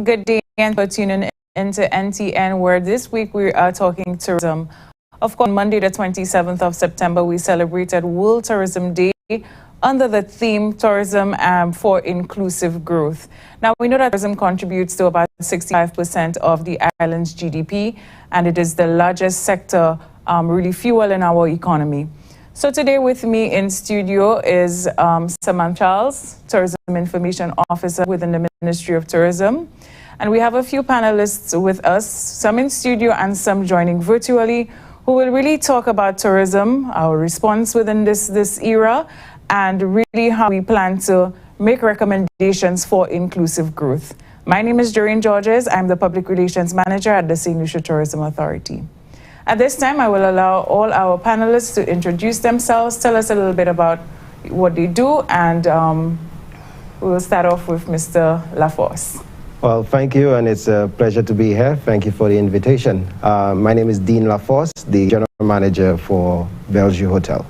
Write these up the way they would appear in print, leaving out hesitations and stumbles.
Good day and for tuning into NTN, where this week we are talking tourism. Of course, on Monday, the 27th of September, we celebrated World Tourism Day under the theme Tourism for Inclusive Growth. Now, we know that tourism contributes to about 65% of the island's GDP, and it is the largest sector really fueling our economy. So today with me in studio is Samantha Charles, Tourism Information Officer within the Ministry of Tourism. And we have a few panelists with us, some in studio and some joining virtually, who will really talk about tourism, our response within this era, and really how we plan to make recommendations for inclusive growth. My name is Doreen Georges. I'm the Public Relations Manager at the St. Lucia Tourism Authority. At this time, I will allow all our panelists to introduce themselves, tell us a little bit about what they do, and we will start off with Mr. Laforce. Well, thank you, and it's a pleasure to be here. Thank you for the invitation. My name is Dean Laforce, the General Manager for Bellevue Hotel.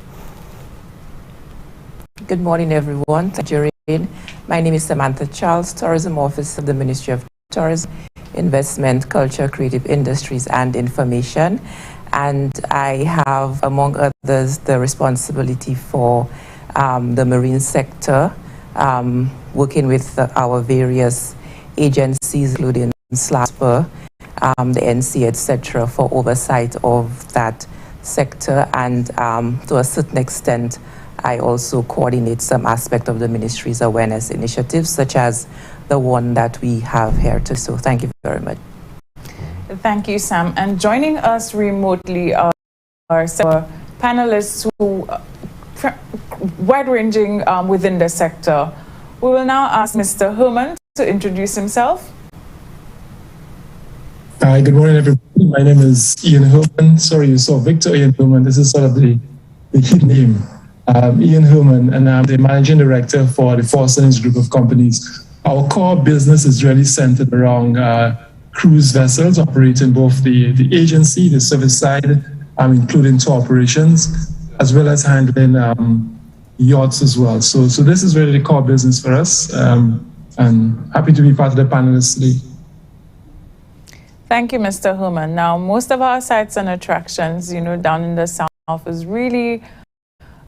Good morning, everyone. Thank you, Doreen. My name is Samantha Charles, Tourism Officer of the Ministry of Tourism, Investment, Culture, Creative Industries, and Information. And I have, among others, the responsibility for the marine sector, working with our various agencies, including SLASPA, the NC, etc., for oversight of that sector. And to a certain extent, I also coordinate some aspect of the ministry's awareness initiatives, such as the one that we have here too. So thank you very much. Thank you, Sam. And joining us remotely are several panelists who wide-ranging within the sector. We will now ask Mr. Herman to introduce himself. Hi, good morning, everybody. My name is Ian Herman. Sorry, you saw Victor Ian Herman. This is sort of the name. Ian Herman, and I'm the Managing Director for the Four Seasons Group of Companies. Our core business is really centered around cruise vessels operating both the agency, the service side, including tour operations, as well as handling yachts as well. So this is really the core business for us, and happy to be part of the panelists today. Thank you, Mr. Herman. Now, most of our sites and attractions, down in the south is really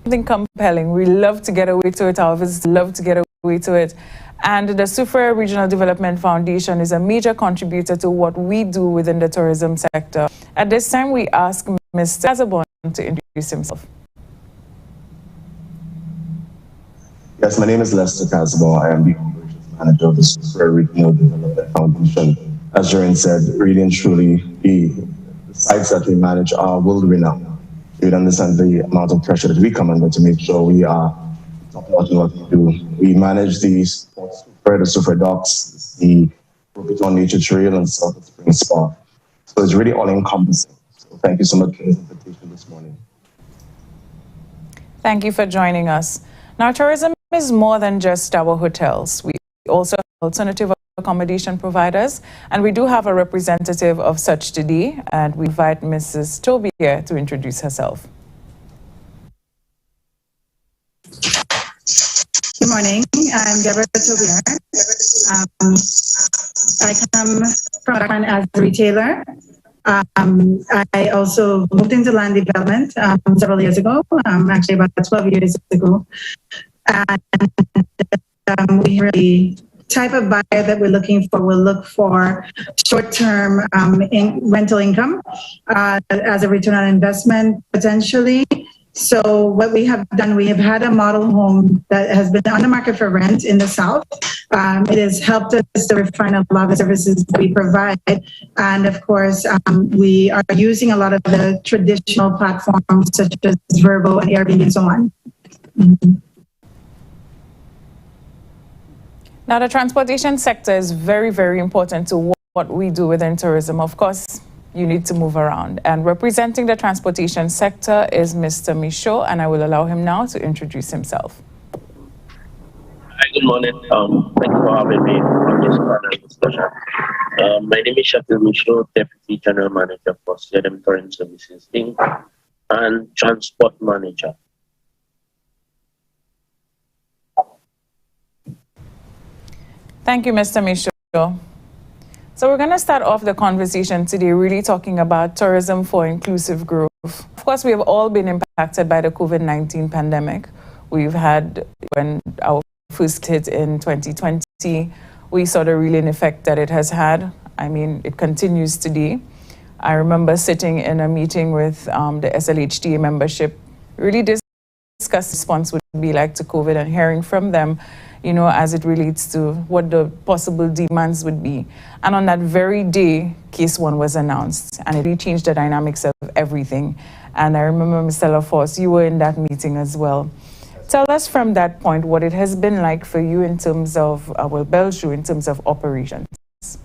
something compelling. We love to get away to it. Our visitors love to get away to it. And the Suffolk Regional Development Foundation is a major contributor to what we do within the tourism sector. At this time, we ask Mr. Casabon to introduce himself. Yes, my name is Lester Casabon. I am the Operations Manager of the Suffolk Regional Development Foundation. As Doreen said, really and truly, the sites that we manage are world-renowned. You would understand the amount of pressure that we come under to make sure we are top-notch in what we do. We manage the sports, the super docks, the Rocketown Nature Trail, and South Spring Spa. So it's really all-encompassing. So thank you so much for this invitation this morning. Thank you for joining us. Now, tourism is more than just our hotels. We also have alternative accommodation providers, and we do have a representative of such today, and we invite Mrs. Toby here to introduce herself. Good morning, I'm Deborah Tobier. I come from background as a retailer. I also moved into land development several years ago, actually about 12 years ago. And we really type of buyer that we're looking for will look for short-term rental income as a return on investment potentially. So what we have done, we have had a model home that has been on the market for rent in the South. It has helped us to refine a lot of the services that we provide. And of course, we are using a lot of the traditional platforms such as Vrbo and Airbnb and so on. Mm-hmm. Now, the transportation sector is very, very important to what we do within tourism. Of course, you need to move around. And representing the transportation sector is Mr. Michaud, and I will allow him now to introduce himself. Hi, good morning. Thank you for having me on this panel discussion. My name is Shakil Michaud, Deputy General Manager for CDM Tourism Services Inc. and Transport Manager. Thank you, Mr. Michaud. So we're going to start off the conversation today really talking about tourism for inclusive growth. Of course, we have all been impacted by the COVID-19 pandemic. We've had, when our first hit in 2020, we saw the real effect that it has had. I mean, it continues today. I remember sitting in a meeting with the SLHTA membership, really discuss response would be like to COVID and hearing from them, you know, as it relates to what the possible demands would be. And on that very day, case one was announced, and it really changed the dynamics of everything. And I remember, Mr. LaForce, you were in that meeting as well. Tell us from that point what it has been like for you in terms of, Bellevue, in terms of operations.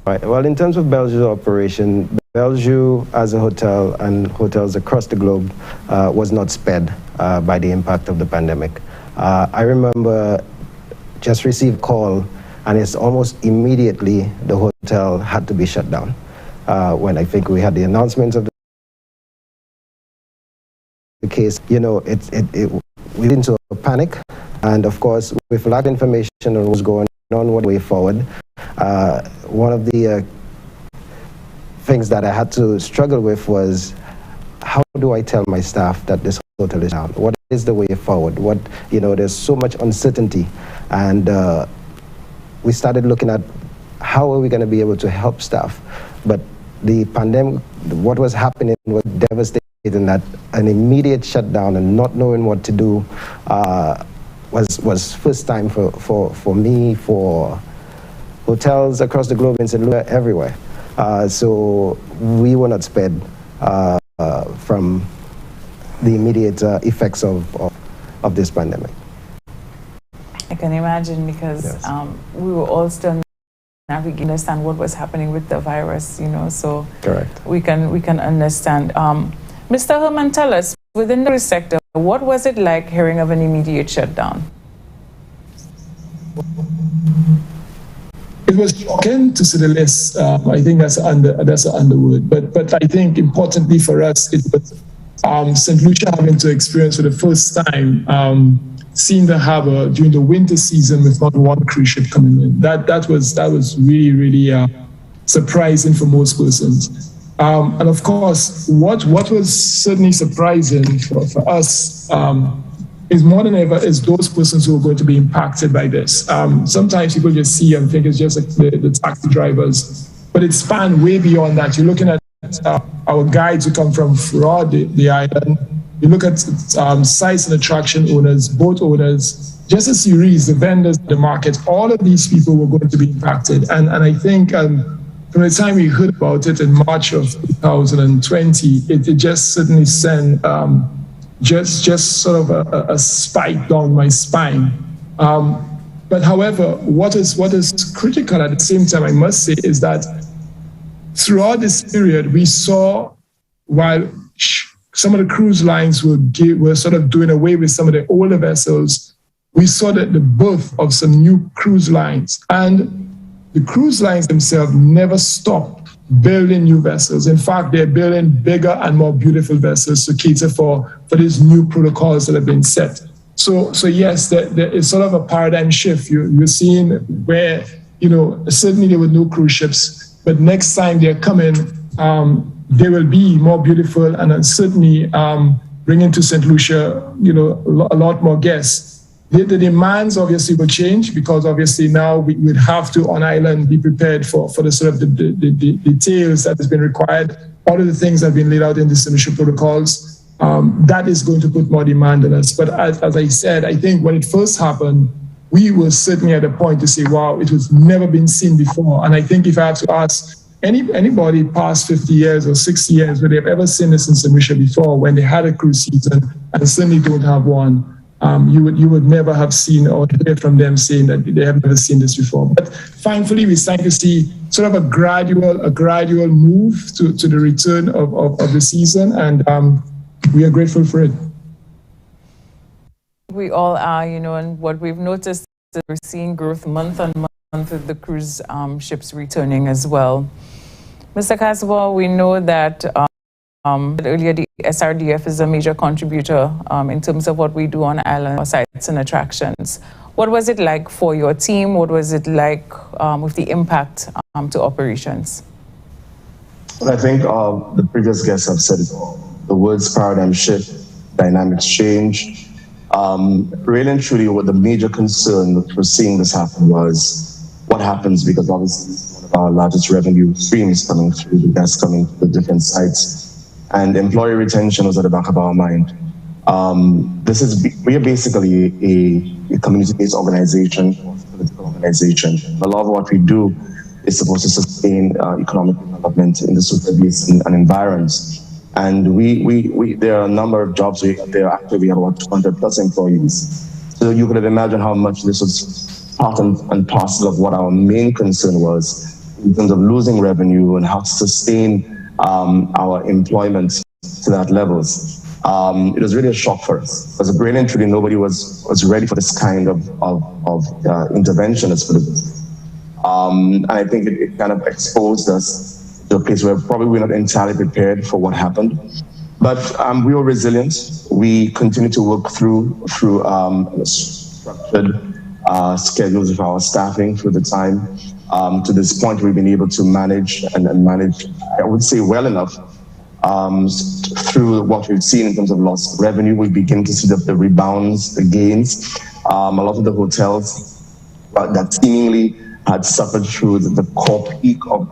Right. Well, in terms of Bellevue operation, Bellevue as a hotel and hotels across the globe was not spared by the impact of the pandemic. I remember just received a call, and it's almost immediately the hotel had to be shut down. When I think we had the announcements of the case, you know, we went into a panic, and of course, with lack of information on what was going on, what way forward, one of the things that I had to struggle with was, how do I tell my staff that this hotel is down? What is the way forward? What, you know, there's so much uncertainty. And we started looking at how are we going to be able to help staff. But the pandemic, what was happening was devastating, that an immediate shutdown and not knowing what to do was first time for me, for hotels across the globe, in St. Lucia, everywhere. So we were not spared from the immediate effects of this pandemic. I can imagine, because yes, we were all still navigating, understand what was happening with the virus, you know, so correct. We can understand. Mr. Herman, tell us, within the sector, what was it like hearing of an immediate shutdown? It was shocking, to say the least. I think that's an underword. But I think importantly for us, it was St. Lucia having to experience for the first time seeing the harbor during the winter season with not one cruise ship coming in. That was really surprising for most persons. And of course, what was certainly surprising for us is more than ever is those persons who are going to be impacted by this. Sometimes people just see and think it's just like the taxi drivers, but it spanned way beyond that. You're looking at our guides who come from throughout the island. You look at sites and attraction owners, boat owners, just a series, the vendors, the market, all of these people were going to be impacted. And I think from the time we heard about it in March of 2020, it just certainly sent just sort of a spike down my spine. But however, what is critical at the same time, I must say, is that throughout this period, we saw, while some of the cruise lines were sort of doing away with some of the older vessels, we saw that the birth of some new cruise lines. And the cruise lines themselves never stopped building new vessels. In fact, they're building bigger and more beautiful vessels to cater for these new protocols that have been set. So yes, there is sort of a paradigm shift. You're seeing where, you know, certainly there were no cruise ships, but next time they're coming, they will be more beautiful and certainly bringing to St. Lucia, you know, a lot more guests. The demands obviously will change, because obviously now we would have to on island be prepared for the sort of the details that has been required. All of the things that have been laid out in the St. Lucia protocols, that is going to put more demand on us. But as I said, I think when it first happened, we were certainly at a point to say, wow, it was never been seen before. And I think if I had to ask anybody past 50 years or 60 years where they've ever seen this in St. Lucia before, when they had a cruise season and certainly don't have one, you would never have seen or hear from them saying that they have never seen this before. But thankfully, we're starting to see sort of a gradual move to the return of the season, and we are grateful for it. We all are, you know, and what we've noticed is we're seeing growth month on month with the cruise ships returning as well. Mr. Caswell, we know that earlier the SRDF is a major contributor in terms of what we do on island sites and attractions. What was it like for your team? What was it like with the impact to operations? Well, I think the previous guests have said it all. The words paradigm shift, dynamics change. Really and truly, what the major concern for seeing this happen was what happens, because obviously this is one of our largest revenue streams coming through, the gas coming to the different sites, and employee retention was at the back of our mind. We are basically a community-based organization, political organization. A lot of what we do is supposed to sustain economic development in the super basin and environs. And there are a number of jobs there. Actually, we have about 200 plus employees. So you could have imagined how much this was part and parcel of what our main concern was in terms of losing revenue and how to sustain our employment to that levels. It was really a shock for us. Because really and truly, nobody was ready for this kind of intervention as for the business. And I think it kind of exposed us to a place where probably we're not entirely prepared for what happened. But we were resilient. We continued to work through structured schedules of our staffing through the time. To this point, we've been able to manage and manage, I would say, well enough. Through what we've seen in terms of lost revenue, we begin to see the rebounds, the gains. A lot of the hotels that seemingly had suffered through the core peak of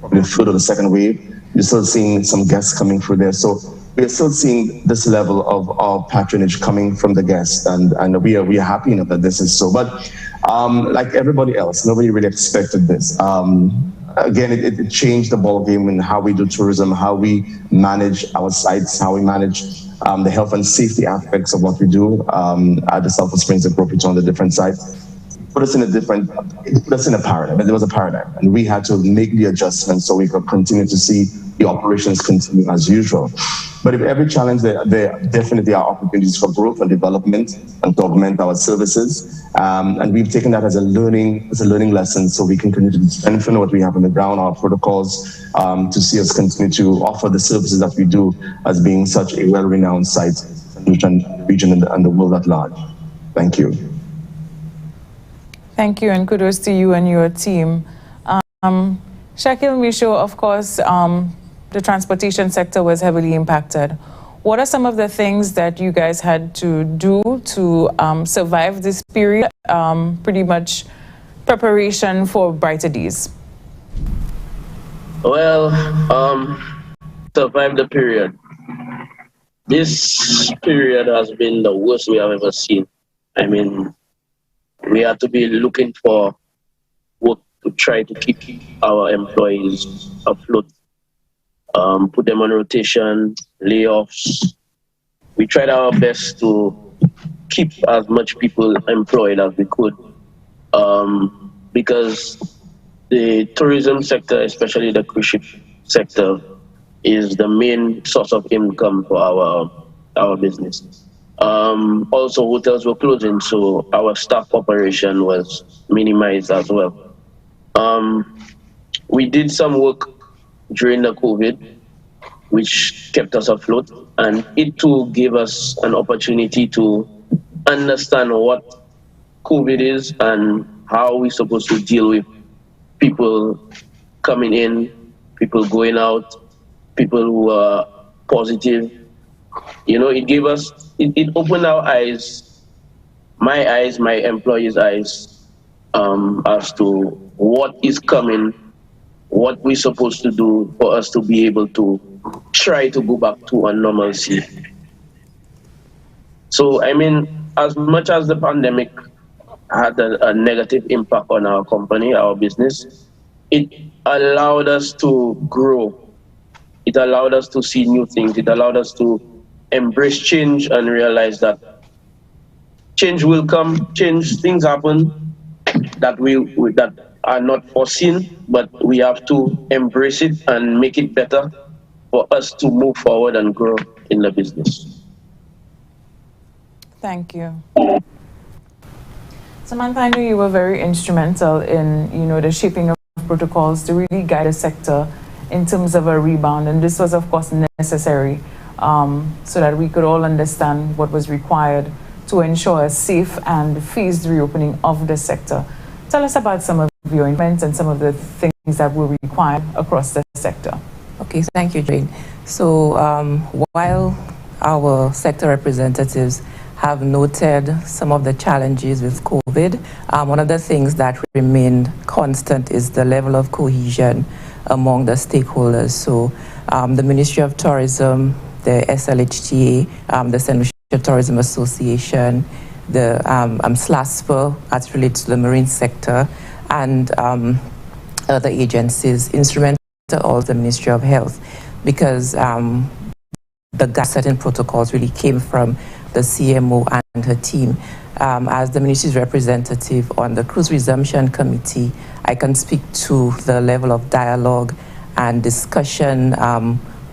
probably the third or the second wave, you're still seeing some guests coming through there. So we're still seeing this level of patronage coming from the guests, and we are happy enough that this is so. But like everybody else, nobody really expected this. Again, it changed the ball game in how we do tourism, how we manage our sites, how we manage the health and safety aspects of what we do at the Sulphur Springs and Proprietary on the different sites. It put us in a paradigm. There was a paradigm, and we had to make the adjustments so we could continue to see the operations continue as usual. But if every challenge, there definitely are opportunities for growth and development and to augment our services. And we've taken that as a learning lesson, so we can continue to strengthen what we have on the ground, our protocols, to see us continue to offer the services that we do as being such a well-renowned site in the region and the world at large. Thank you. Thank you, and kudos to you and your team. Shakil Misho, of course, the transportation sector was heavily impacted. What are some of the things that you guys had to do to survive this period, pretty much preparation for brighter days? Well, survive the period. This period has been the worst we have ever seen. I mean, we have to be looking for work to try to keep our employees afloat, put them on rotation, layoffs. We tried our best to keep as much people employed as we could, because the tourism sector, especially the cruise ship sector, is the main source of income for our business. Also, hotels were closing, so our staff operation was minimized as well. We did some work during the COVID, which kept us afloat, and it too gave us an opportunity to understand what COVID is and how we're supposed to deal with people coming in, people going out, people who are positive. You know, it gave us, it opened our eyes, my employees' eyes, as to what is coming, what we're supposed to do for us to be able to try to go back to a normalcy. So, I mean, as much as the pandemic had a negative impact on our company, our business, it allowed us to grow. It allowed us to see new things. It allowed us to embrace change and realize that change will come, things happen that are not foreseen, but we have to embrace it and make it better for us to move forward and grow in the business. Thank you. Samantha, I know you were very instrumental in, the shaping of protocols to really guide the sector in terms of a rebound, and this was, of course, necessary so that we could all understand what was required to ensure a safe and phased reopening of the sector. Tell us about some of your events and some of the things that were required across the sector. Okay, thank you, Jane. So while our sector representatives have noted some of the challenges with COVID, one of the things that remained constant is the level of cohesion among the stakeholders. So the Ministry of Tourism, the SLHTA, the St. Lucia Tourism Association, the SLASPA, as relates to the marine sector, and other agencies, instrumental also the Ministry of Health, because the certain protocols really came from the CMO and her team. As the ministry's representative on the Cruise Resumption Committee, I can speak to the level of dialogue and discussion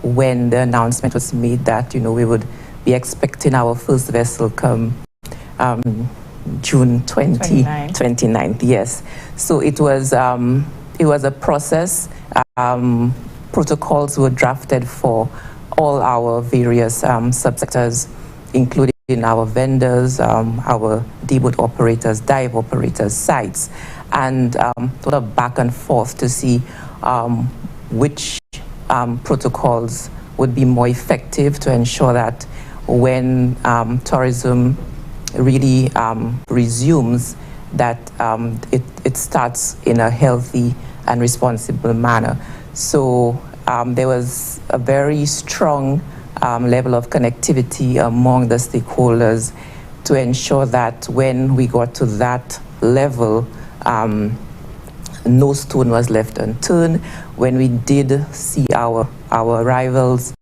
when the announcement was made that, we would be expecting our first vessel come June 29th, yes. So it was a process. Protocols were drafted for all our various subsectors, including our vendors, our D-boat operators, dive operators, sites, and sort of back and forth to see which protocols would be more effective to ensure that when tourism really resumes, that it starts in a healthy and responsible manner. So there was a very strong level of connectivity among the stakeholders to ensure that when we got to that level, no stone was left unturned. When we did see our arrivals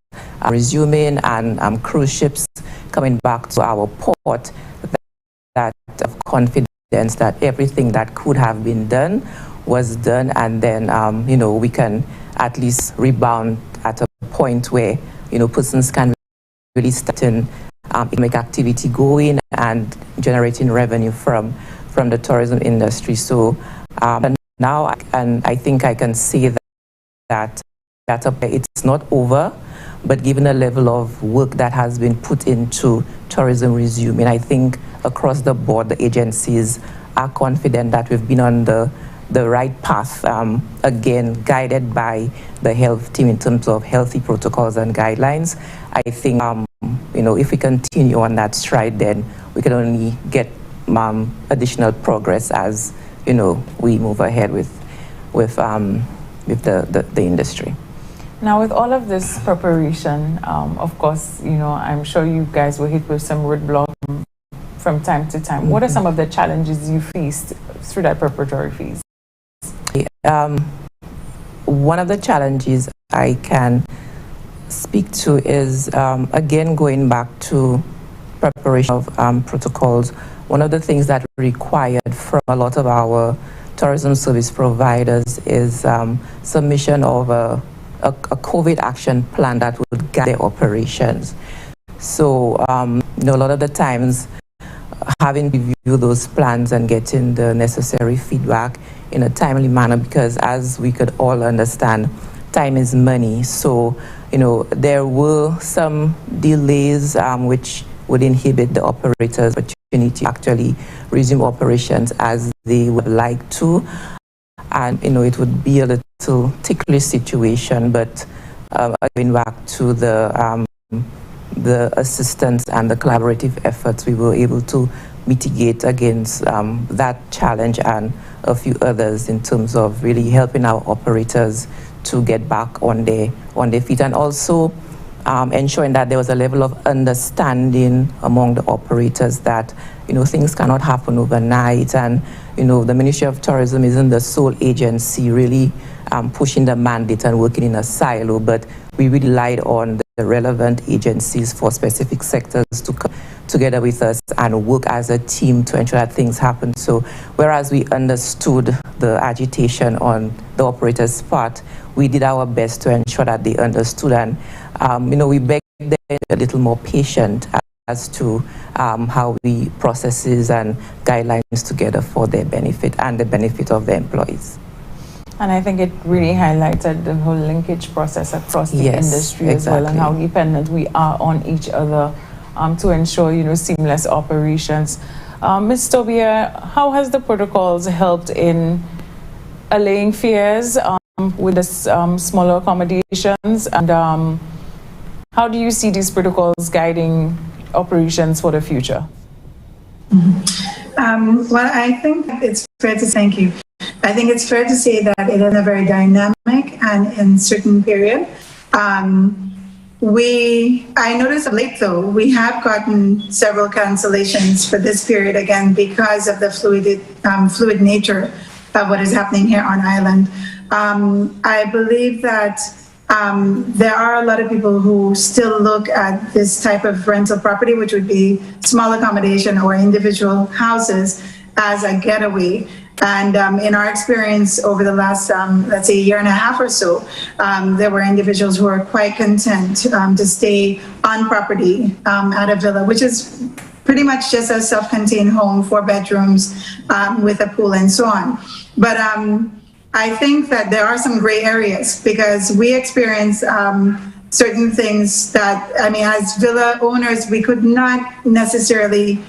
resuming and cruise ships coming back to our port, that of confidence that everything that could have been done was done, and then we can at least rebound at a point where persons can really start in economic activity going and generating revenue from the tourism industry. So now, I think I can say that it's not over, but given the level of work that has been put into tourism resuming, I think across the board the agencies are confident that we've been on the right path, again, guided by the health team in terms of healthy protocols and guidelines. I think, if we continue on that stride, then we can only get additional progress as, we move ahead with the industry. Now, with all of this preparation, of course, I'm sure you guys were hit with some roadblocks from time to time. What are some of the challenges you faced through that preparatory phase? One of the challenges I can speak to is, again, going back to preparation of protocols. One of the things that required from a lot of our tourism service providers is submission of a COVID action plan that would guide their operations. So, a lot of the times, having reviewed those plans and getting the necessary feedback in a timely manner, because as we could all understand, time is money. So, there were some delays which would inhibit the operators' opportunity to actually resume operations as they would like to. And, it would be a little ticklish situation, but going back to the assistance and the collaborative efforts, we were able to mitigate against that challenge and a few others in terms of really helping our operators to get back on their feet, and also ensuring that there was a level of understanding among the operators that things cannot happen overnight, and the Ministry of Tourism isn't the sole agency really pushing the mandate and working in a silo, but we relied on the relevant agencies for specific sectors to come together with us and work as a team to ensure that things happen. So whereas we understood the agitation on the operators' part, we did our best to ensure that they understood, and we begged them a little more patient as to how we processes and guidelines together for their benefit and the benefit of the employees. And I think it really highlighted the whole linkage process across the industry as well, and how dependent we are on each other to ensure, seamless operations. Ms. Tobia, how has the protocols helped in allaying fears with this smaller accommodations, and how do you see these protocols guiding operations for the future? Well, I think it's fair to thank you. I think it's fair to say that it is a very dynamic and in certain period. I noticed of late though, we have gotten several cancellations for this period again because of the fluid nature of what is happening here on island. I believe that there are a lot of people who still look at this type of rental property, which would be small accommodation or individual houses, as a getaway. And in our experience over the last, let's say, year and a half or so, there were individuals who are quite content to stay on property at a villa, which is pretty much just a self-contained home, 4 bedrooms with a pool and so on. But I think that there are some gray areas because we experience certain things that, I mean, as villa owners, we could not necessarily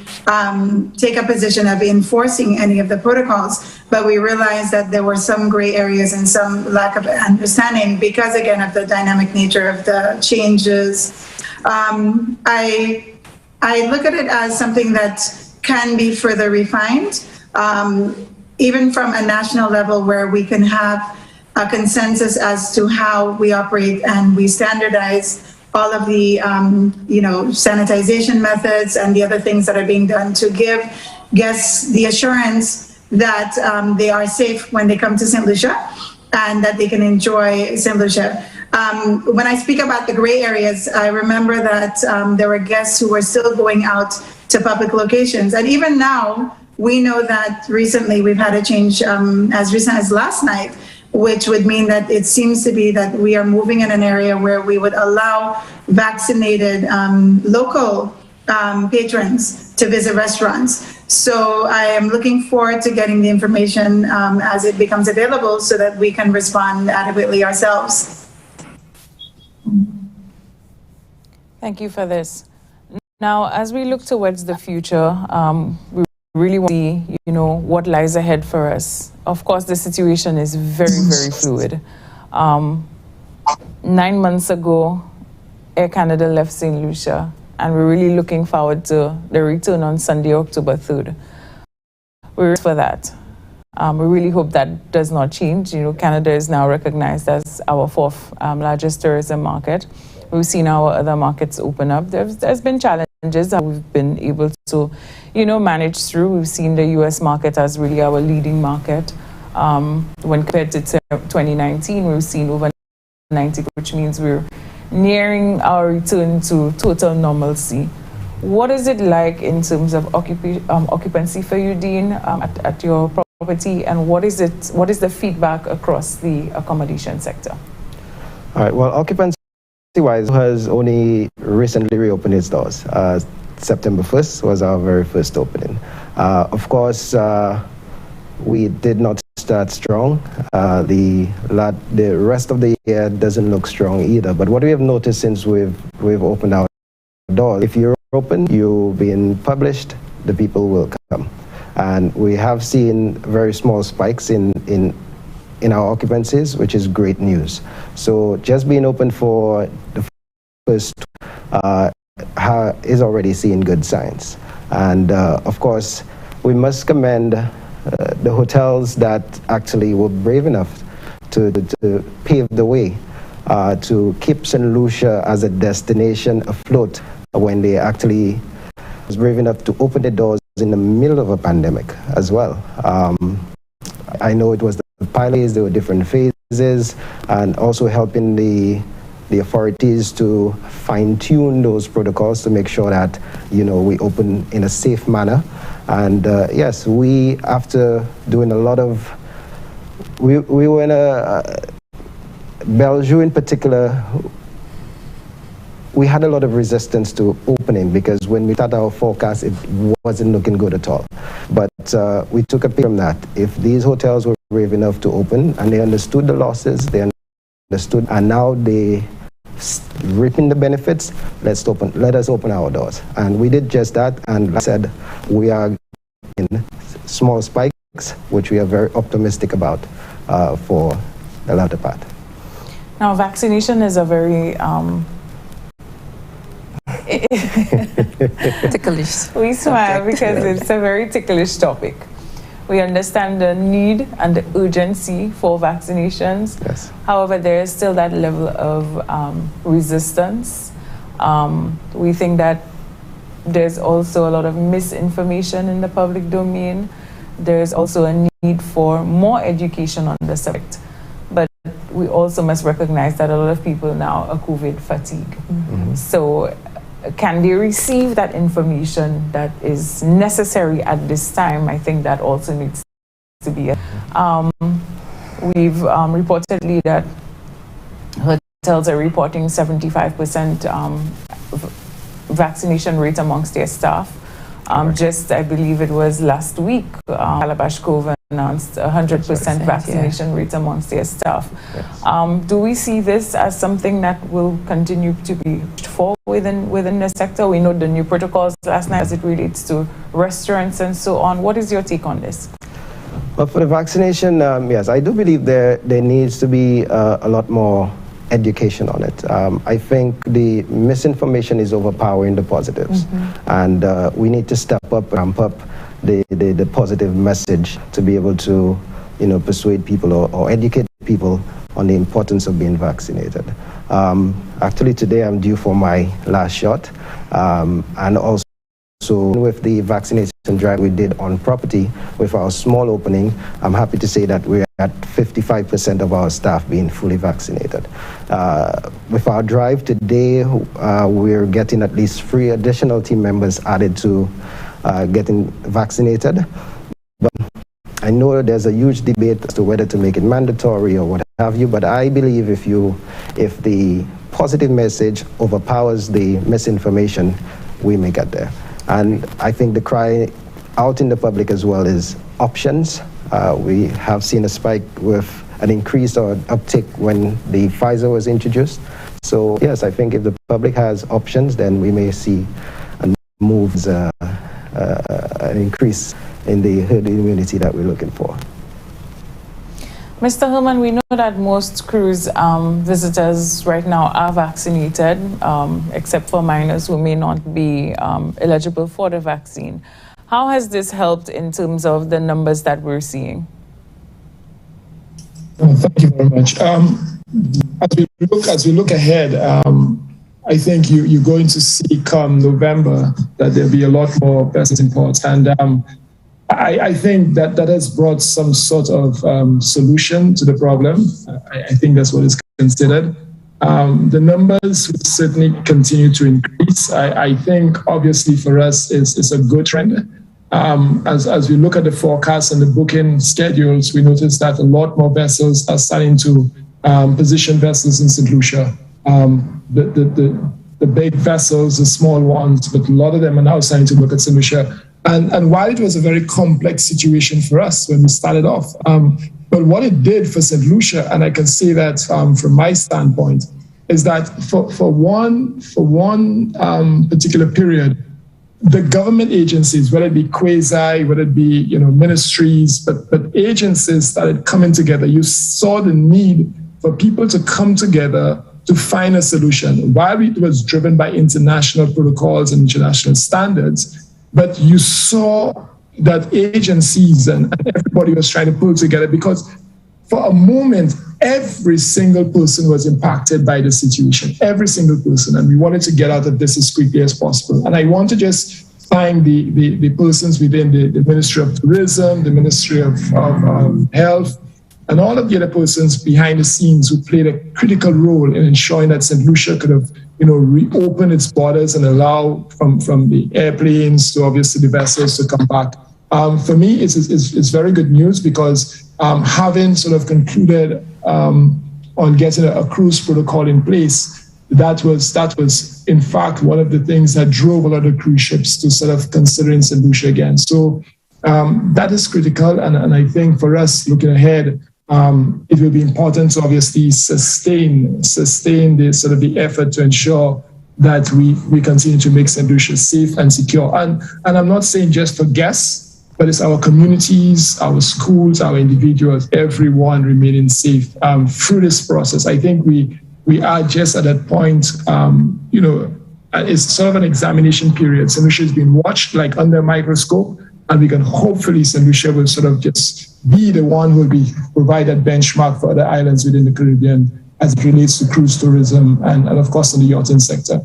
take a position of enforcing any of the protocols, but we realized that there were some gray areas and some lack of understanding because, again, of the dynamic nature of the changes. I look at it as something that can be further refined, even from a national level where we can have a consensus as to how we operate and we standardize all of the, sanitization methods and the other things that are being done to give guests the assurance that they are safe when they come to St. Lucia and that they can enjoy St. Lucia. When I speak about the gray areas, I remember that there were guests who were still going out to public locations. And even now, we know that recently we've had a change as recent as last night, which would mean that it seems to be that we are moving in an area where we would allow vaccinated local patrons to visit restaurants. So I am looking forward to getting the information as it becomes available so that we can respond adequately ourselves. Thank you for this. Now, as we look towards the future, we really want to see, what lies ahead for us. Of course, the situation is very, very fluid. 9 months ago, Air Canada left St. Lucia, and we're really looking forward to the return on Sunday, October 3rd. We're for that. We really hope that does not change. Canada is now recognized as our 4th largest tourism market. We've seen our other markets open up. There's been challenges that we've been able to, manage through. We've seen the U.S. market as really our leading market. When compared to 2019, we've seen over 90, which means we're nearing our return to total normalcy. What is it like in terms of occupancy for you, Dean, at your property, and what is the feedback across the accommodation sector? All right. Well, occupancy-wise has only recently reopened its doors. September 1st was our very first opening. Of course, we did not start strong. The rest of the year doesn't look strong either. But what we have noticed since we've opened our doors, if you're open, you're being published, the people will come. And we have seen very small spikes in our occupancies, which is great news. So just being open for the first is already seeing good signs. And of course, we must commend the hotels that actually were brave enough to pave the way to keep St. Lucia as a destination afloat when they actually was brave enough to open the doors in the middle of a pandemic as well. I know it was the pilots, there were different phases, and also helping the authorities to fine-tune those protocols to make sure that, we open in a safe manner. And yes, we, after doing a lot of, we were in Belgium in particular, we had a lot of resistance to opening because when we started our forecast, it wasn't looking good at all. But we took a pick from that. If these hotels were brave enough to open and they understood the losses, they understood, and now they reaping the benefits, let us open our doors. And we did just that, and like I said, we are in small spikes, which we are very optimistic about for the latter part. Now, vaccination is a very ticklish. We smile because it's a very ticklish topic. We understand the need and the urgency for vaccinations. Yes. However, there is still that level of resistance. We think that there's also a lot of misinformation in the public domain. There's also a need for more education on the subject. But we also must recognize that a lot of people now are COVID fatigued. Mm-hmm. So can they receive that information that is necessary at this time? I think that also needs to be. We've reportedly that hotels are reporting 75% vaccination rate amongst their staff. Just, I believe it was last week, Calabash Cove announced 100% vaccination rate amongst their staff. Yes. Do we see this as something that will continue to be pushed forward within the sector? We know the new protocols last night as it relates to restaurants and so on. What is your take on this? Well, for the vaccination, yes, I do believe there needs to be a lot more education on it. I think the misinformation is overpowering the positives, and we need to step up, ramp up the positive message to be able to, persuade people or educate people on the importance of being vaccinated. Actually, today I'm due for my last shot, and also with the vaccination drive we did on property with our small opening, I'm happy to say that we're at 55% of our staff being fully vaccinated. With our drive today, we're getting at least 3 additional team members added to getting vaccinated. But I know there's a huge debate as to whether to make it mandatory or what have you, but I believe if the positive message overpowers the misinformation, we may get there. And I think the cry out in the public as well is options. We have seen a spike with an increase or uptick when the Pfizer was introduced. So yes, I think if the public has options, then we may see an increase in the herd immunity that we're looking for. Mr. Herman, we know that most cruise visitors right now are vaccinated, except for minors who may not be eligible for the vaccine. How has this helped in terms of the numbers that we're seeing? Thank you very much. As we look ahead, I think you're going to see come November that there'll be a lot more vessels in port, and I think that has brought some sort of solution to the problem. I think that's what is considered. The numbers will certainly continue to increase. I think obviously for us it's a good trend. As we look at the forecast and the booking schedules, we notice that a lot more vessels are starting to position vessels in St. Lucia. The big vessels, the small ones, but a lot of them are now starting to look at St. Lucia. And while it was a very complex situation for us when we started off, but what it did for St. Lucia, and I can say that from my standpoint, is that for one particular period, the government agencies, whether it be quasi, whether it be ministries, but agencies started coming together. You saw the need for people to come together to find a solution. While it was driven by international protocols and international standards, but you saw that agencies and everybody was trying to pull together, because for a moment, every single person was impacted by the situation, every single person. And we wanted to get out of this as quickly as possible. And I want to just thank the persons within the Ministry of Tourism, the Ministry of Health, and all of the other persons behind the scenes who played a critical role in ensuring that St. Lucia could have reopen its borders and allow from the airplanes to obviously the vessels to come back. For me, it's very good news, because having sort of concluded on getting a cruise protocol in place, that was in fact one of the things that drove a lot of cruise ships to sort of considering St. Lucia again. So that is critical, and I think for us looking ahead, it will be important to obviously sustain the sort of the effort to ensure that we continue to make St. Lucia safe and secure. And I'm not saying just for guests, but it's our communities, our schools, our individuals, everyone remaining safe through this process. I think we are just at that point, it's sort of an examination period. St. Lucia has been watched like under a microscope, and we can hopefully St. Lucia will sort of just be the one who will provide that benchmark for other islands within the Caribbean as it relates to cruise tourism and of course in the yachting sector.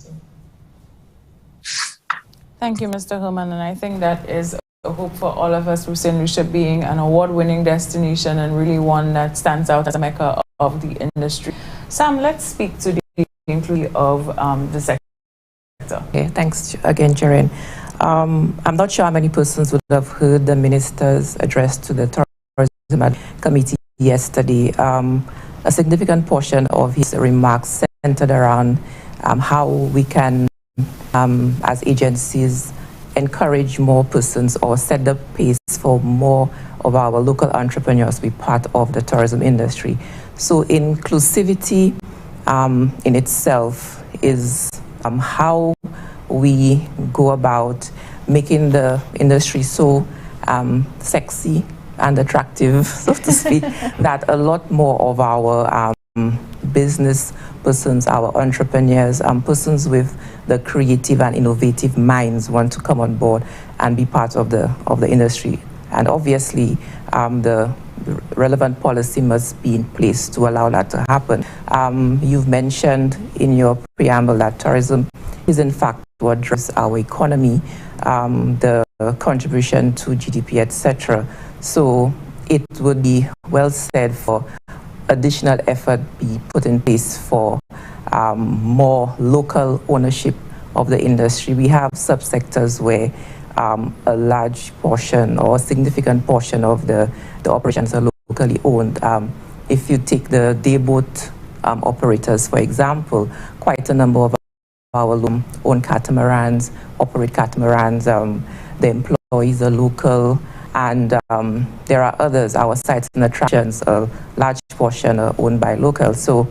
Thank you, Mr. Herman, and I think that is a hope for all of us with St. Lucia being an award-winning destination and really one that stands out as a mecca of the industry. Sam, let's speak to the inclusion of the sector. Okay, thanks again, Jaren. I'm not sure how many persons would have heard the minister's address to the tourism committee yesterday. A significant portion of his remarks centered around how we can, as agencies, encourage more persons or set the pace for more of our local entrepreneurs to be part of the tourism industry. So inclusivity in itself is how we go about making the industry so sexy and attractive, so to speak, that a lot more of our business persons, our entrepreneurs, persons with the creative and innovative minds want to come on board and be part of the industry. And obviously, the relevant policy must be in place to allow that to happen. You've mentioned in your preamble that tourism is in fact what drives our economy, the contribution to GDP, etc. So it would be well said for additional effort be put in place for more local ownership of the industry. We have subsectors where a large portion or a significant portion of the operations are locally owned. If you take the dayboat operators, for example, quite a number of our own catamarans, operate catamarans, the employees are local, and there are others, our sites and attractions, a large portion are owned by locals. So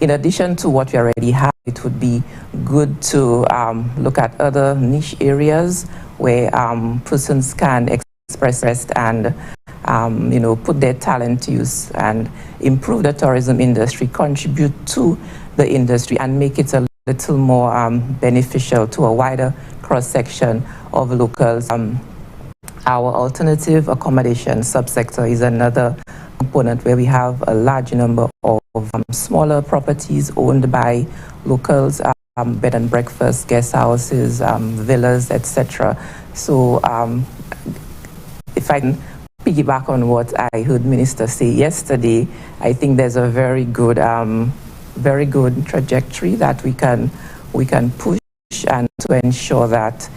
in addition to what we already have, it would be good to look at other niche areas where persons can express interest and put their talent to use and improve the tourism industry, contribute to the industry, and make it a little more beneficial to a wider cross-section of locals. Our alternative accommodation subsector is another component where we have a large number of smaller properties owned by locals, bed and breakfast, guest houses, villas, etc. So if I can piggyback on what I heard Minister say yesterday, I think there's a very good trajectory that we can push and to ensure that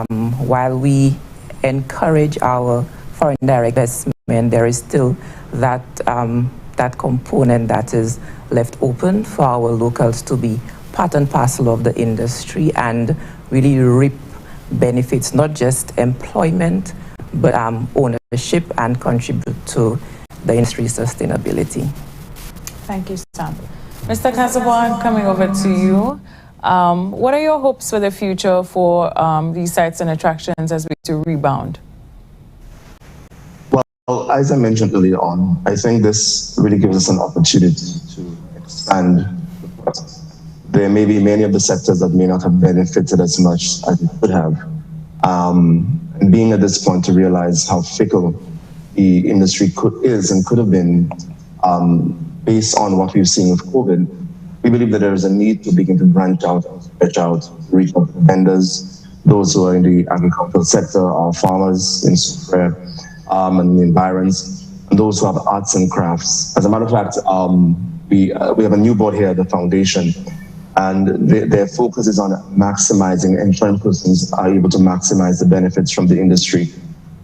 while we encourage our foreign direct investment, there is still that component that is left open for our locals to be part and parcel of the industry and really reap benefits, not just employment, but ownership and contribute to the industry's sustainability. Thank you, Sam. Mr. Casaubon, coming over to you. What are your hopes for the future for these sites and attractions as we to rebound? Well, as I mentioned earlier on, I think this really gives us an opportunity to expand the process. There may be many of the sectors that may not have benefited as much as it could have. And being at this point to realize how fickle the industry is and could have been based on what we've seen with COVID, we believe that there is a need to begin to branch out, stretch out, reach out to vendors, those who are in the agricultural sector, our farmers in Sucre and the environs, and those who have arts and crafts. As a matter of fact, we have a new board here at the foundation, and their focus is on maximizing, ensuring persons are able to maximize the benefits from the industry.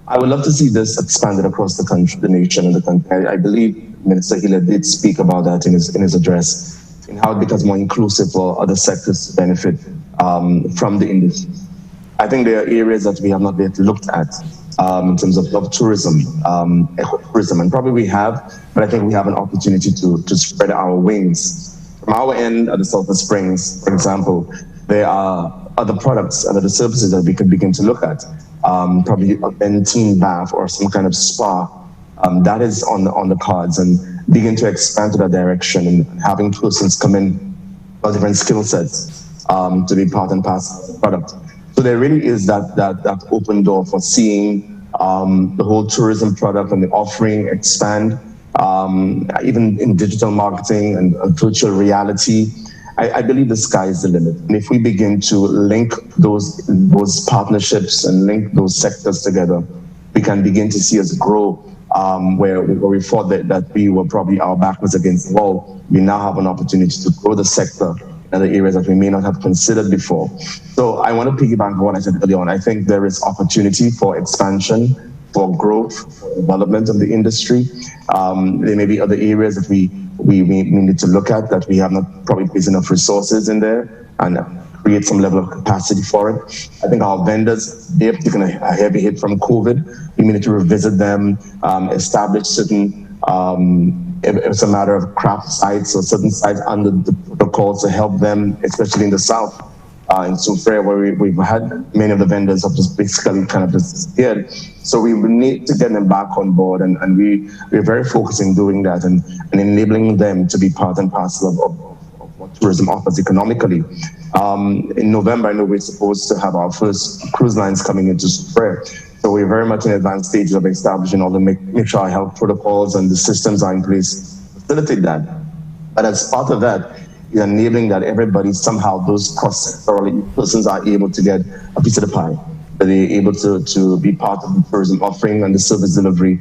I would love to see this expanded across the country, the nation, and the country. I believe Minister Hiller did speak about that in his address, in how it becomes more inclusive for other sectors to benefit from the industry. I think there are areas that we have not yet looked at in terms of tourism, ecotourism, and probably we have, but I think we have an opportunity to spread our wings. From our end at the Sulphur Springs, for example, there are other products and other services that we could begin to look at. probably a Benteen bath or some kind of spa. That is on the cards, and begin to expand to that direction and having persons come in with different skill sets to be part and parcel of the product. So there really is that open door for seeing the whole tourism product and the offering expand, even in digital marketing and virtual reality. I believe the sky is the limit. And if we begin to link those partnerships and link those sectors together, we can begin to see us grow where we thought that we were probably our back was against the wall. We now have an opportunity to grow the sector in other areas that we may not have considered before. So I want to piggyback on what I said earlier on. I think there is opportunity for expansion, for growth, for development of the industry. There may be other areas that we need to look at that we have not probably placed enough resources in there and create some level of capacity for it. I think our vendors, they have taken a heavy hit from COVID. We need to revisit them, establish certain, if it's a matter of craft sites or certain sites under the protocols to help them, especially in the South. In Soufriere, where we've had many of the vendors have just basically kind of disappeared. So we need to get them back on board, and we're very focused in doing that and enabling them to be part and parcel of what tourism offers economically. In November, I know we're supposed to have our first cruise lines coming into Soufriere. So we're very much in advanced stages of establishing all the make sure our health protocols and the systems are in place to facilitate that. But as part of that, you're enabling that everybody somehow, those cross-sectoral persons are able to get a piece of the pie, that they're able to be part of the tourism offering and the service delivery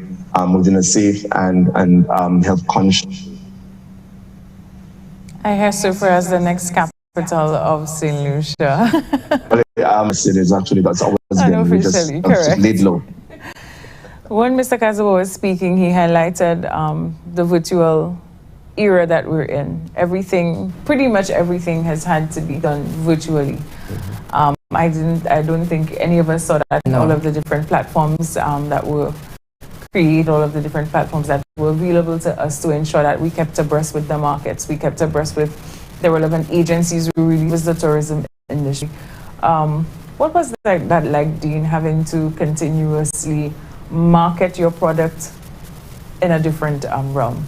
within a safe and health conscious. I hear Soufriere as the next capital of St. Lucia. It is actually, that's always been, we just laid low. When Mr. Kazabo was speaking, he highlighted the virtual era that we're in. Pretty much everything has had to be done virtually. I don't think any of us saw that. No. All of the different platforms that were created, all of the different platforms that were available to us to ensure that we kept abreast with the markets, we kept abreast with the relevant agencies who really was the tourism industry. What was that like, Dean, having to continuously market your product in a different realm?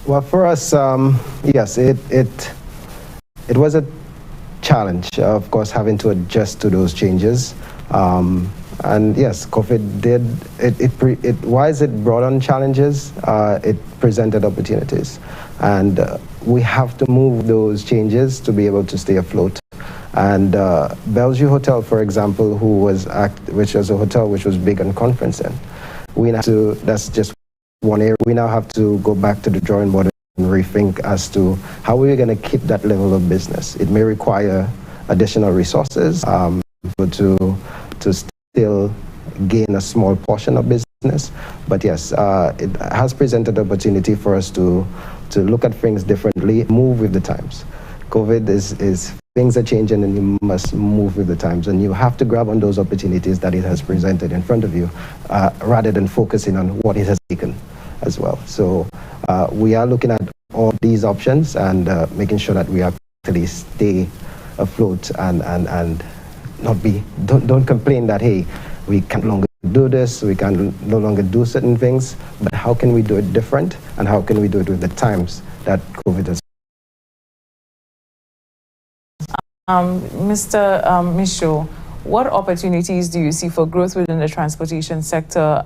Well, for us, yes, it was a challenge, of course, having to adjust to those changes. And yes, COVID did, why is it brought on challenges? It presented opportunities. And we have to move those changes to be able to stay afloat. And Bellevue Hotel, for example, which was a hotel which was big on conferencing, that's just one area. We now have to go back to the drawing board and rethink as to how we're going to keep that level of business. It may require additional resources to still gain a small portion of business. But yes, it has presented opportunity for us to look at things differently, move with the times. COVID is things are changing, and you must move with the times, and you have to grab on those opportunities that it has presented in front of you, rather than focusing on what it has taken as well. So we are looking at all these options and making sure that we actually stay afloat and don't complain that, hey, we can no longer do this, we can no longer do certain things, but how can we do it different, and how can we do it with the times that COVID has. Mr. Michaud, what opportunities do you see for growth within the transportation sector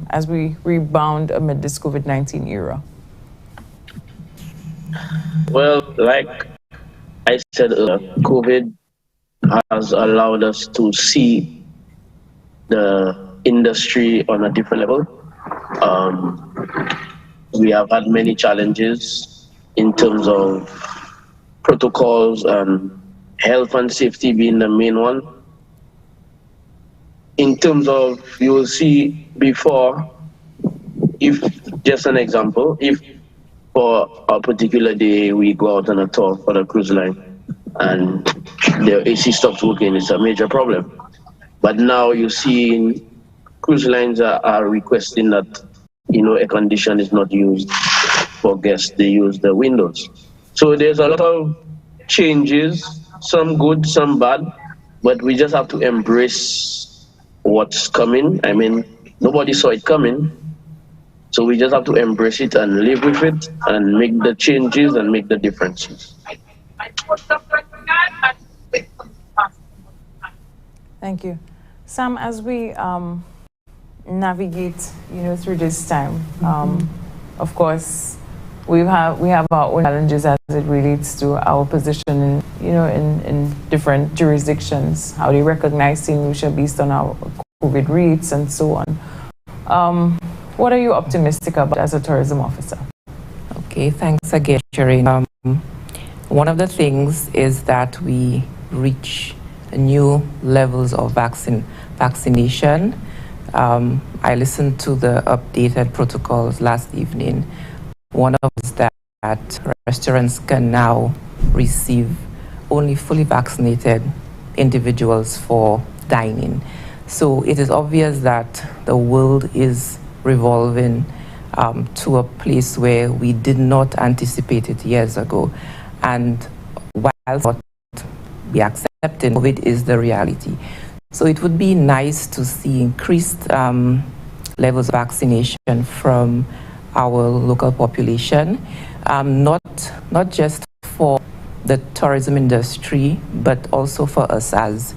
as we rebound amid this COVID-19 era? Well, like I said earlier, COVID has allowed us to see the industry on a different level. We have had many challenges in terms of protocols and health and safety being the main one. In terms of, you will see before, if just an example, if for a particular day we go out on a tour for the cruise line and the AC stops working, it's a major problem. But now you see cruise lines are requesting that, air condition is not used for guests, they use the windows. So there's a lot of changes, some good, some bad, but we just have to embrace what's coming. I mean, nobody saw it coming, so we just have to embrace it and live with it and make the changes and make the differences. Thank you. Sam, as we navigate, through this time, of course, we have our own challenges as it relates to our position in different jurisdictions, how they recognize St. Lucia based on our COVID rates and so on. What are you optimistic about as a tourism officer? Okay, thanks again, Shereen. One of the things is that we reach new levels of vaccination. I listened to the updated protocols last evening. One of them is that restaurants can now receive only fully vaccinated individuals for dining. So it is obvious that the world is revolving to a place where we did not anticipate it years ago. And while not be accepted, COVID is the reality. So it would be nice to see increased levels of vaccination from our local population, not just for the tourism industry, but also for us as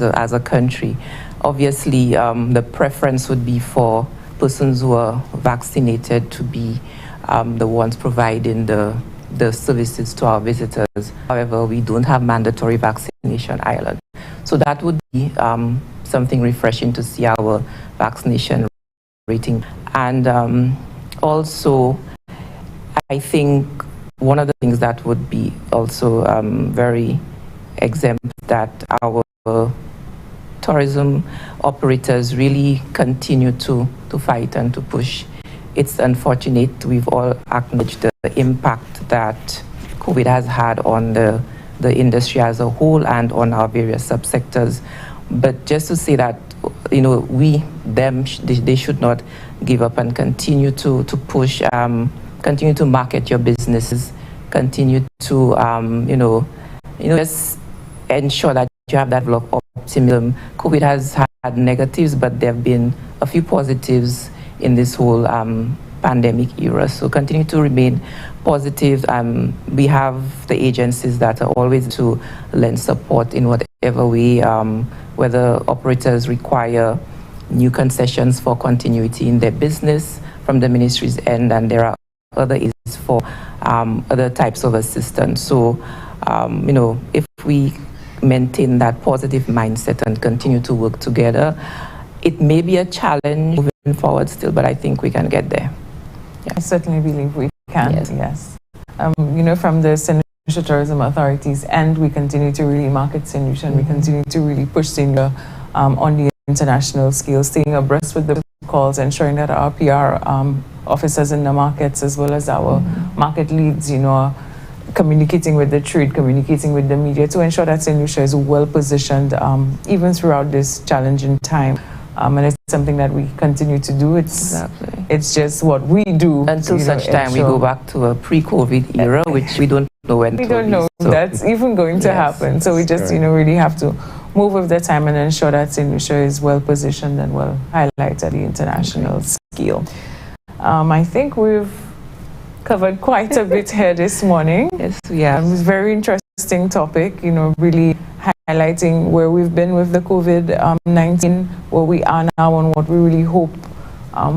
a country. Obviously, the preference would be for persons who are vaccinated to be the ones providing the services to our visitors. However, we don't have mandatory vaccination in Ireland. So that would be something refreshing to see our vaccination rating. And also, I think one of the things that would be also very exempt that our tourism operators really continue to fight and to push. It's unfortunate, we've all acknowledged the impact that COVID has had on the industry as a whole and on our various subsectors. But just to say that, they should not give up and continue to push, continue to market your businesses, continue to, just ensure that you have that level of optimism. COVID has had negatives, but there have been a few positives in this whole pandemic era. So continue to remain positive. We have the agencies that are always to lend support in whatever way, whether operators require new concessions for continuity in their business from the ministry's end, and there are other issues for other types of assistance. So, if we maintain that positive mindset and continue to work together, it may be a challenge moving forward still, but I think we can get there. Yeah. I certainly believe we can, yes. From the St. Lucia Tourism Authorities, and we continue to really market St. Lucia, and we continue to really push St. Lucia on the international scale, staying abreast with the calls, ensuring that our PR officers in the markets, as well as our market leads, are communicating with the trade, communicating with the media to ensure that St. Lucia is well positioned even throughout this challenging time. And it's something that we continue to do. It's just what we do. Until such time we go back to a pre-COVID era, which we don't know when we don't know that's even going to happen. So we just, really have to move with the time and ensure that St. Lucia is well positioned and well highlighted at the international scale. I think we've covered quite a bit here this morning. Yes, we have. It was a very interesting topic, really highlighting where we've been with the COVID-19, where we are now, and what we really hope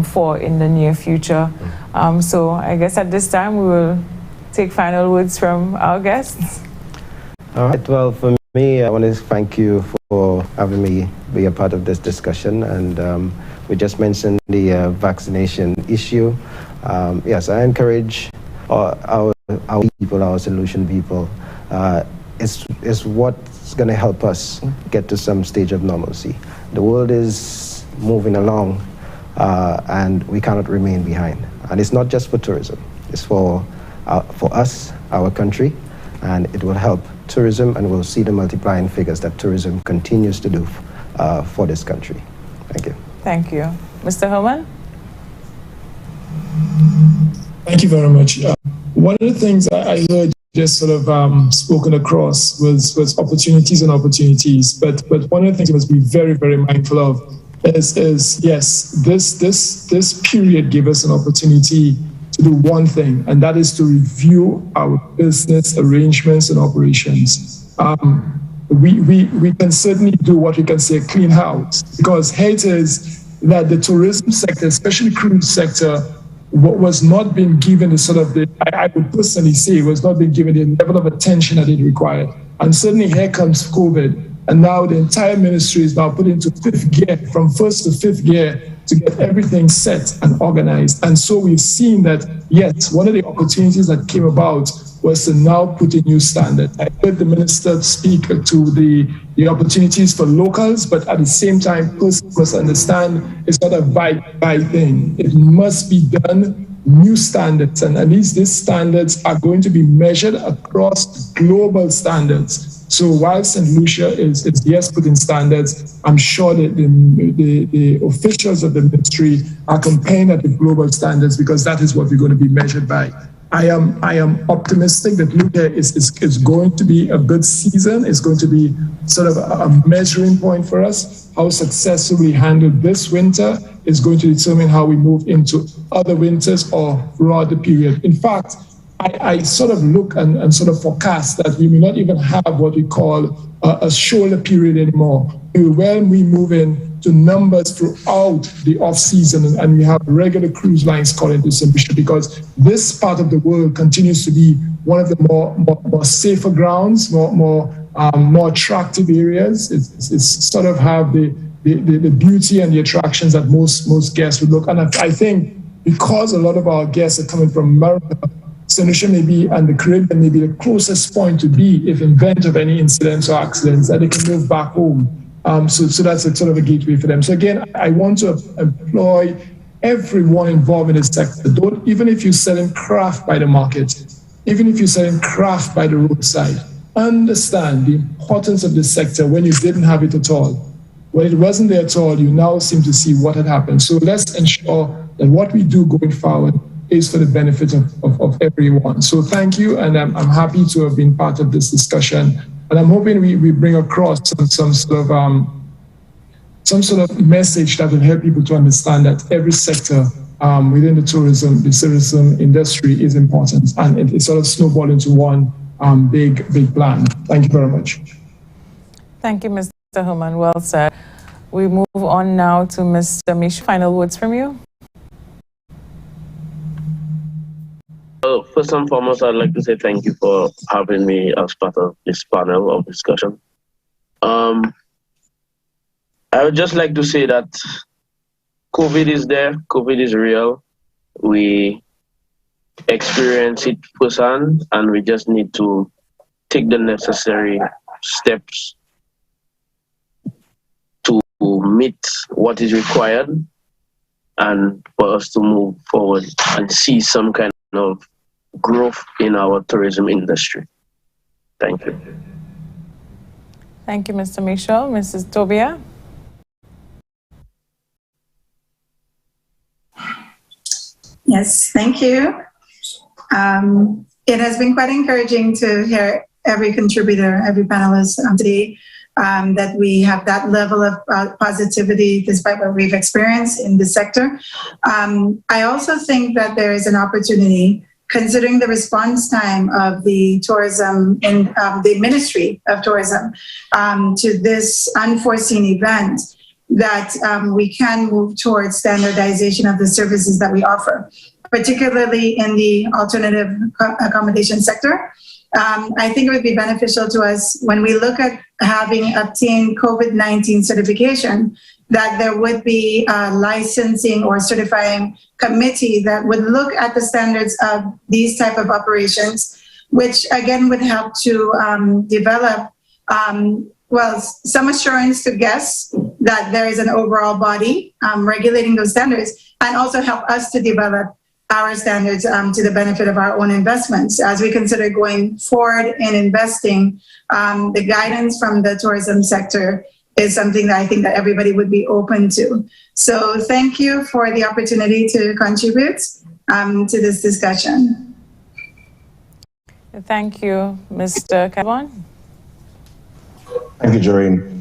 for in the near future. So I guess at this time we will take final words from our guests. All right, well, for me, I want to thank you for having me be a part of this discussion. And we just mentioned the vaccination issue. Yes, I encourage our people, our solution people. It's what's going to help us get to some stage of normalcy. The world is moving along, and we cannot remain behind. And it's not just for tourism. It's for us, our country, and it will help tourism, and we'll see the multiplying figures that tourism continues to do for this country. Thank you. Thank you. Mr. Herman? Thank you very much. One of the things I heard just sort of spoken across was opportunities and opportunities. But one of the things we must be very, very mindful of is yes, this period gave us an opportunity to do one thing, and that is to review our business arrangements and operations. We can certainly do what we can say a clean house, because here it is that the tourism sector, especially cruise sector, was not being given the sort of I would personally say was not being given the level of attention that it required. And certainly here comes COVID, and now the entire ministry is now put into fifth gear, from first to fifth gear, to get everything set and organized. And so we've seen that, yes, one of the opportunities that came about was to now put in new standards. I heard the minister speak to the opportunities for locals, but at the same time, persons must understand it's not a buy thing. It must be done, new standards. And at least these standards are going to be measured across global standards. So while St. Lucia is yes putting standards, I'm sure that the officials of the ministry are campaigning at the global standards, because that is what we're going to be measured by. I am optimistic that Lucia is going to be a good season. It's going to be sort of a measuring point for us. How successful we handle this winter is going to determine how we move into other winters or throughout the period. In fact, I sort of look and sort of forecast that we may not even have what we call a shoulder period anymore. When we move in to numbers throughout the off-season, and we have regular cruise lines calling to St. Lucia, because this part of the world continues to be one of the more safer grounds, more attractive areas. It's sort of have the beauty and the attractions that most guests would look. And I think because a lot of our guests are coming from America, St. Lucia may be, and the Caribbean may be the closest point to be if in event of any incidents or accidents that they can move back home. So that's a sort of a gateway for them. So again, I want to employ everyone involved in this sector. Even if you're selling craft by the market, even if you're selling craft by the roadside, understand the importance of this sector when you didn't have it at all. When it wasn't there at all, you now seem to see what had happened. So let's ensure that what we do going forward is for the benefit of everyone. So thank you, and I'm happy to have been part of this discussion. And I'm hoping we bring across some sort of message that will help people to understand that every sector within the tourism industry is important, and it sort of snowballed into one big plan. Thank you very much. Thank you, Mr. Human. Well said. We move on now to Mr. Mish. Final words from you. First and foremost, I'd like to say thank you for having me as part of this panel of discussion. I would just like to say that COVID is there, COVID is real. We experience it firsthand, and we just need to take the necessary steps to meet what is required and for us to move forward and see some kind of growth in our tourism industry. Thank you. Thank you, Mr. Michel. Mrs. Tobia? Yes, thank you. It has been quite encouraging to hear every contributor, every panelist today, that we have that level of positivity despite what we've experienced in the sector. I also think that there is an opportunity, considering the response time of the tourism and the Ministry of Tourism to this unforeseen event, that we can move towards standardization of the services that we offer, particularly in the alternative accommodation sector. I think it would be beneficial to us when we look at having obtained COVID-19 certification, that there would be a licensing or certifying committee that would look at the standards of these type of operations, which again would help to develop some assurance to guests that there is an overall body regulating those standards, and also help us to develop our standards to the benefit of our own investments. As we consider going forward in investing, the guidance from the tourism sector is something that I think that everybody would be open to. So thank you for the opportunity to contribute to this discussion. Thank you, Mr. Kevon. Thank you, Joreen.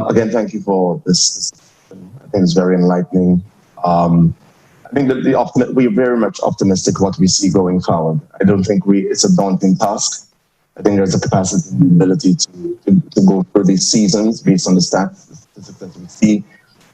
Again, thank you for this. I think it's very enlightening. I think that we're very much optimistic what we see going forward. I don't think it's a daunting task. I think there's a capacity and ability to go through these seasons based on the statistics that we see in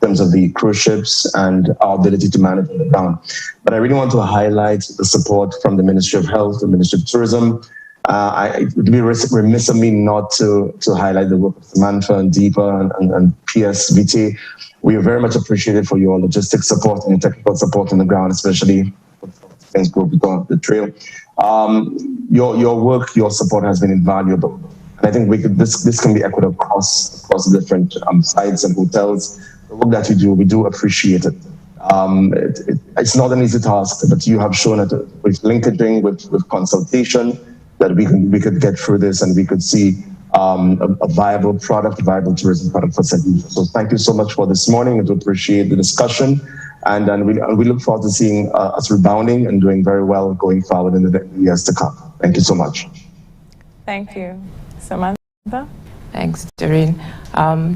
terms of the cruise ships and our ability to manage on the ground. But I really want to highlight the support from the Ministry of Health, the Ministry of Tourism. It would be remiss of me not to highlight the work of Samantha and Deepa and PSVT. We are very much appreciated for your logistic support and your technical support on the ground, especially for the things group on the trail. Your work, your support has been invaluable. And I think this can be echoed across the different sites and hotels. The work that you do, we do appreciate it. It's not an easy task, but you have shown it with linkaging, with consultation, that we could get through this and we could see a viable tourism product for St. Lucia. So thank you so much for this morning. I do appreciate the discussion. And we look forward to seeing us rebounding and doing very well going forward in the years to come. Thank you so much. Thank you. Samantha? Thanks, Doreen.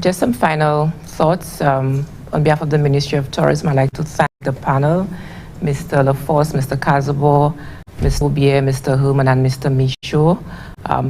Just some final thoughts. On behalf of the Ministry of Tourism, I'd like to thank the panel, Mr. LaForce, Mr. Kazabo, Mr. Oubier, Mr. Herman, and Mr. Michaud.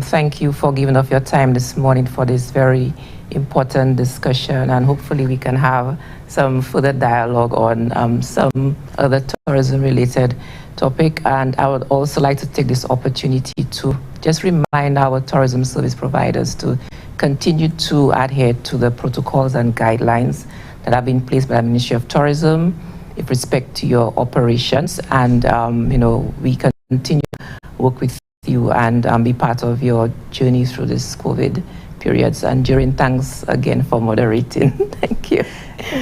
Thank you for giving up your time this morning for this very important discussion, and hopefully we can have some further dialogue on some other tourism-related topic. And I would also like to take this opportunity to just remind our tourism service providers to continue to adhere to the protocols and guidelines that have been placed by the Ministry of Tourism with respect to your operations. And, we continue to work with you and be part of your journey through this COVID periods. And Joreen, thanks again for moderating. Thank you.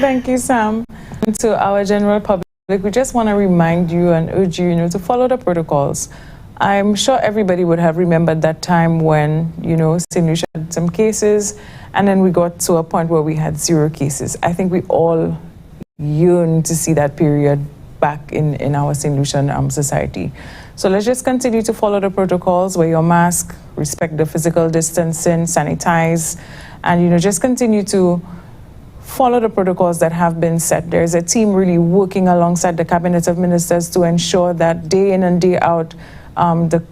Thank you, Sam. And to our general public, we just want to remind you and urge you, to follow the protocols. I'm sure everybody would have remembered that time when, St. Lucia had some cases, and then we got to a point where we had 0 cases. I think we all yearn to see that period back in our St. Lucian society. So let's just continue to follow the protocols, wear your mask, respect the physical distancing, sanitize, and just continue to follow the protocols that have been set. There's a team really working alongside the Cabinet of Ministers to ensure that day in and day out, the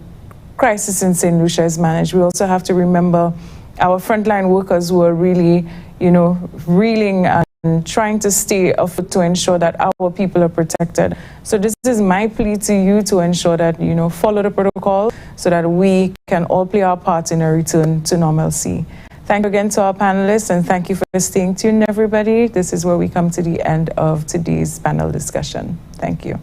crisis in St. Lucia is managed. We also have to remember our frontline workers who are really, reeling and trying to stay afoot to ensure that our people are protected. So this is my plea to you to ensure that, follow the protocol so that we can all play our part in a return to normalcy. Thank you again to our panelists, and thank you for staying tuned, everybody. This is where we come to the end of today's panel discussion. Thank you.